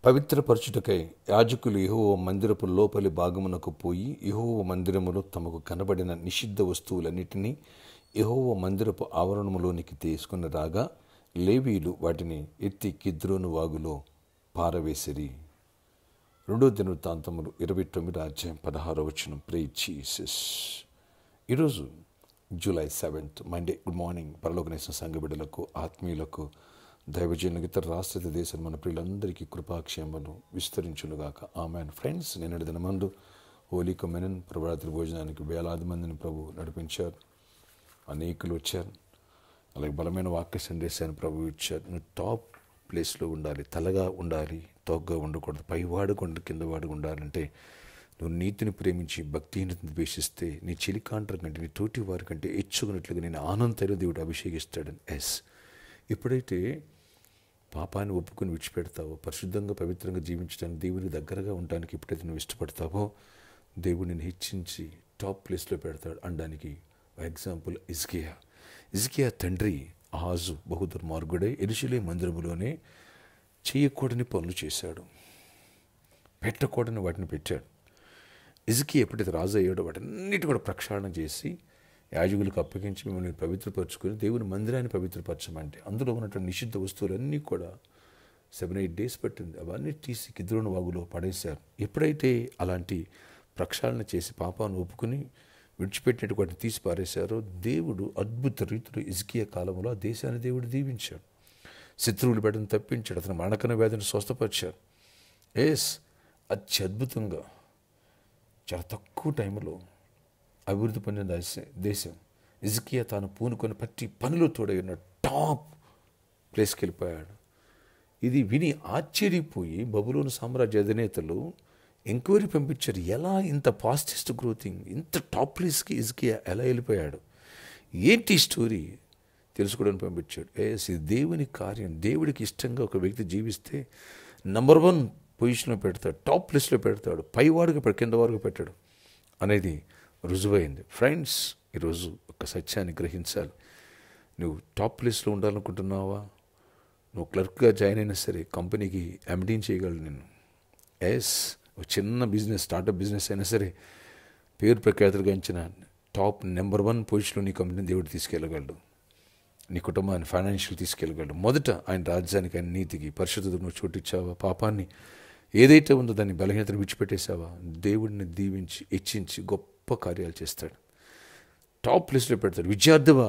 పవిత్రపరచుటకై యాజకులు యెహోవా మందిరపు లోపలి భాగమునకు పోయి యెహోవా మందిరములో తమకు కనబడిన నిషిద్ధ వస్తువులన్నిటినీ యెహోవా మందిరపు ఆవరణములోనికి తీసుకుని రాగా లేవీయులు వాటిని ఎత్తి కిద్రోను వాగులో పారవేసిరి. 2 దినవృత్తాంతములు 29:16. Praise Jesus. ఈరోజు July 7th Monday. Good morning పరలోకనేసిన సంఘ బిడ్డలకు, ఆత్మీయులకు, దైవజనులకు, ఇతర రాష్ట్ర దేశం మన ప్రియులందరికీ కృపాక్షేమను విస్తరించునుగాక. ఆమెన్. ఫ్రెండ్స్, నిన్నటి దినమందు హోలీ కమ్యూనియన్ ప్రభరాత్రి భోజనానికి వేలాది మందిని ప్రభు నడిపించారు. అనేకులు వచ్చారు. అలాగే బలమైన వాక్య సందేశాన్ని ప్రభు ఇచ్చారు. నువ్వు టాప్ ప్లేస్లో ఉండాలి, తలగా ఉండాలి, తోగ్గా ఉండకూడదు, పైవాడు కొండ కిందవాడు ఉండాలంటే నువ్వు నీతిని ప్రేమించి భక్తిహీనతను ద్వేషిస్తే నీ చెలికాంటర్ కంటే, నీ తోటి వారి కంటే హెచ్చుకున్నట్లుగా నేను ఆనందైన దేవుడు అభిషేకిస్తాడని. ఎప్పుడైతే పాపాన్ని ఒప్పుకొని విడిచిపెడతావో, పరిశుద్ధంగా పవిత్రంగా జీవించడానికి, దేవుని దగ్గరగా ఉండడానికి ఎప్పుడైతే నువ్వు ఇష్టపడతావో దేవుడిని హెచ్చించి టాప్ ప్లేస్లో పెడతాడు అనడానికి ఎగ్జాంపుల్ హిజ్కియా తండ్రి ఆహాజు బహుదుర్మార్గుడై యెరూషలేము మందిరములోనే చేయకూడని పనులు చేశాడు, పెట్టకూడని వాటిని పెట్టాడు. హిజ్కియా ఎప్పుడైతే రాజు అయ్యాడో వాటన్నిటి కూడా ప్రక్షాళన చేసి యాజకులకు అప్పగించి మిమ్మల్ని పవిత్రపరచుకొని దేవుని మందిరాన్ని పవిత్రపరచమంటే అందులో ఉన్నటువంటి నిషిద్ధ వస్తువులన్నీ కూడా 7-8 days పట్టింది. అవన్నీ తీసి కిద్రోను వాగులో పడేశారు. ఎప్పుడైతే అలాంటి ప్రక్షాళన చేసి పాపాన్ని ఒప్పుకుని విడిచిపెట్టినటువంటి తీసి పారేశారో దేవుడు అద్భుత రీతిలో హిజ్కియా కాలంలో ఆ దేశాన్ని దేవుడు దీవించాడు. శత్రువులు బిడ్డను తప్పించాడు. అతను మరణకర వ్యాధిని స్వస్థపరిచాడు. అత్యద్భుతంగా చాలా తక్కువ టైంలో అభివృద్ధి పొందిన దేశం. హిజ్కియా తాను పూనుకొని ప్రతి పనిలో తోడైన టాప్ ప్లేస్కి వెళ్ళిపోయాడు. ఇది విని ఆశ్చర్యపోయి బబులోను సామ్రాజ్య అధినేతలు ఎంక్వైరీ పంపించారు. ఎలా ఇంత ఫాస్టెస్ట్ గ్రోతింగ్, ఇంత టాప్ ప్లేస్కి హిజ్కియా ఎలా వెళ్ళిపోయాడు, ఏంటి స్టోరీ తెలుసుకోవడానికి పంపించాడు. ఇది దేవుని కార్యం. దేవుడికి ఇష్టంగా ఒక వ్యక్తి జీవిస్తే నంబర్ 1 పొజిషన్లో పెడతాడు, టాప్ ప్లేస్లో పెడతాడు, పైవాడికి కింద వరకు పెట్టాడు అనేది రుజువైంది. ఫ్రెండ్స్, ఈరోజు ఒక సత్యాన్ని గ్రహించాలి. నువ్వు టాప్ ప్లేస్లో ఉండాలనుకుంటున్నావా? నువ్వు క్లర్క్గా జాయిన్ అయినా సరే కంపెనీకి ఎండీని చేయగలడు నిన్ను. ఒక చిన్న బిజినెస్, స్టార్టప్ బిజినెస్ అయినా సరే పేరు ప్రఖ్యాతులు గంచిన టాప్ నెంబర్ 1 పొజిషన్లో నీ కంపెనీని దేవుడు తీసుకెళ్ళగలడు. నీ కుటుంబాన్ని ఫైనాన్షియల్ తీసుకెళ్ళగలడు. మొదట ఆయన రాజ్యానికి, ఆయన నీతికి, పరిశుద్ధతకు నువ్వు చోటిచ్చావా? పాపాన్ని ఏదైతే ఉందో దాన్ని బలహీనతను విడిచిపెట్టేసావా? దేవుడిని దీవించి హెచ్చించి గొప్ప కార్యాలు చేస్తాడు. టాప్ ప్లేస్లో పెడతాడు. విద్యార్థివా,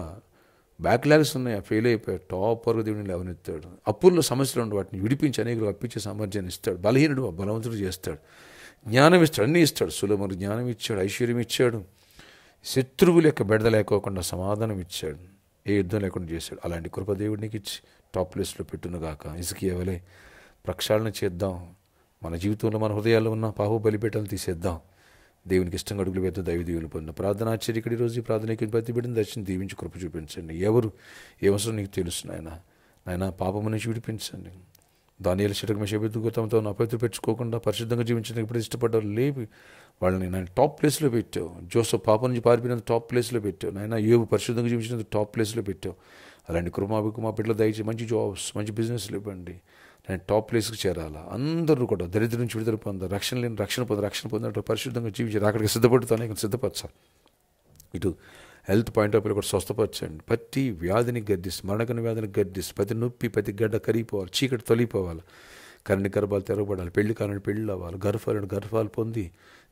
బ్యాక్లాగ్స్ ఉన్నాయా, ఫెయిల్ అయిపోయాడు, టాపర్ దేవుడిని లేవనెత్తాడు. అప్పుల్లో సమస్యలు ఉండి వాటిని విడిపించి అనేకులు అప్పించే సామర్థ్యాన్ని ఇస్తాడు. బలహీనుడు బలవంతుడు చేస్తాడు. జ్ఞానం ఇస్తాడు, అన్నీ ఇస్తాడు. సులభముడు జ్ఞానం ఇచ్చాడు, ఐశ్వర్యం ఇచ్చాడు, శత్రువుల యొక్క బెడద లేకోకుండా సమాధానం ఇచ్చాడు, ఏ యుద్ధం లేకుండా చేశాడు. అలాంటి కృప దేవుడికి ఇచ్చి టాప్ ప్లేస్లో పెట్టునుగాక. హిజ్కియా వలె ప్రక్షాళన చేద్దాం. మన జీవితంలో, మన హృదయాల్లో ఉన్న పాప బలిపీఠాలను తీసేద్దాం. దేవునికి ఇష్టంగా అడుగులు వేద్దాం. దైవ దీవులు పొందాం. ప్రార్థన ఆశ్చర్యకడి రోజు ఈ ప్రార్థనకి ప్రతి బిడ్డను దర్శనం దీవించి కృప చూపించండి. ఎవరు ఏ అవసరం నీకు తెలుసు నాయన పాపము నుంచి విడిపించండి. దానియేలు శతకం శబెద్దుకు తమతో అపవిత్ర పెట్టుకోకుండా పరిశుద్ధంగా జీవించడానికి ఇప్పుడు ఇష్టపడ్డారు. లేవి వాళ్ళని నేను టాప్ ప్లేస్లో పెట్టావు. జోసెఫ్ పాపం నుంచి పారిపోయినందుకు టాప్ ప్లేస్లో పెట్టావు. నాయన యోబు పరిశుద్ధంగా జీవించినందుకు టాప్ ప్లేస్లో పెట్టావు. అలాంటి కృపాభికు మా బిడ్డలు దయచేసి మంచి జాబ్స్, మంచి బిజినెస్లు ఇవ్వండి. నేను టాప్ ప్లేస్కి చేరాలా. అందరూ కూడా దరిద్రం నుంచి విడుదల పొందాలి, రక్షణ లేని రక్షణ పొందాలంటే పరిశుద్ధంగా జీవించారు. అక్కడికి సిద్ధపడుతాను, ఇక్కడ సిద్ధపరచాలి. ఇటు హెల్త్ పాయింట్ ఆఫ్ వ్యూ కూడా స్వస్థపరచండి. ప్రతి వ్యాధిని గద్దిస్తూ, మరణకర వ్యాధిని గద్దిస్తూ, ప్రతి నొప్పి, ప్రతి గడ్డ కరిగిపోవాలి, చీకటి తొలిగిపోవాలి, కరణి గర్భాలు తెరవబడాలి, పెళ్లి కాలని పెళ్ళి అవ్వాలి, గర్భాలు పొంది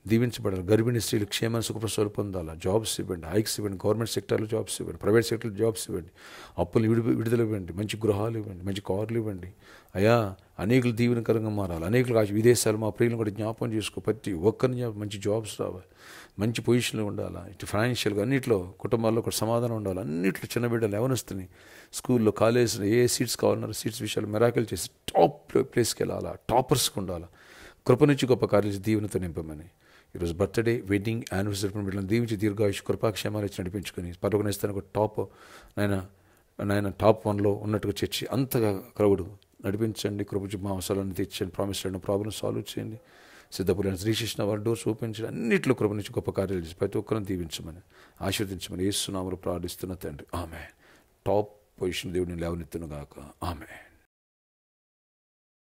దీవించబడాలి, గర్భిణీ స్త్రీలు క్షేమాన్ని సుఖప్రసవాలు పొందాలి. జాబ్స్ ఇవ్వండి, హైక్స్ ఇవ్వండి, గవర్నమెంట్ సెక్టర్లో జాబ్స్ ఇవ్వండి, ప్రైవేట్ సెక్టర్లో జాబ్స్ ఇవ్వండి, అప్పులు విడుదల ఇవ్వండి, మంచి గృహాలు ఇవ్వండి, మంచి కార్లు ఇవ్వండి. అయ్యా, అనేకులు దీవెనకరంగా మారాలి. అనేకులు విదేశాలు మా ప్రియులను కూడా జ్ఞాపకం చేసుకో. ప్రతి ఒక్కరిని మంచి జాబ్స్ రావాలి, మంచి పొజిషన్లో ఉండాలి. ఇటు ఫైనాన్షియల్గా అన్నింటిలో, కుటుంబాల్లో కూడా సమాధానం ఉండాలి. అన్నింటిలో చిన్న బిడ్డలు ఎవరిస్తున్నాయి, స్కూల్లో, కాలేజ్లో ఏ సీట్స్ కావాలన్నారో సీట్స్ విషయాలు మెరాకిల్ చేసి టాప్ ప్లేస్కి వెళ్ళాలా, టాపర్స్కి ఉండాలా. కృప నుంచి గొప్ప కార్యాలు దీవెనతో నింపమని ఈరోజు బర్త్డే, వెడ్డింగ్, యానివర్సరీ బిడ్డలను దీవించి దీర్ఘాయుష్, కృపాక్షేమాలు ఇచ్చి నడిపించుకొని పరలోకనేస్తానికి టాప్ నాయన టాప్ 1లో ఉన్నట్టుగా చర్చి అంతగా క్రౌడ్ నడిపించండి. కృప మా అవసరాలను తెచ్చండి. ప్రామిస్ చేయడం, ప్రాబ్లమ్ సాల్వ్ చేయండి. సిద్ధపురైన శ్రీకృష్ణ వారి డోర్స్ ఓపెన్ చేయండి. అన్నింటిలో కృప నుంచి గొప్ప కార్యాలు చేసి ప్రతి ఒక్కరిని దీవించమని, ఆశీర్వదించమని యేసు నామములో ప్రార్థిస్తున్న తండ్రి. ఆమెన్. టాప్ పొజిషన్ దేవుడిని లేవనెత్తునుగాక. ఆమెన్.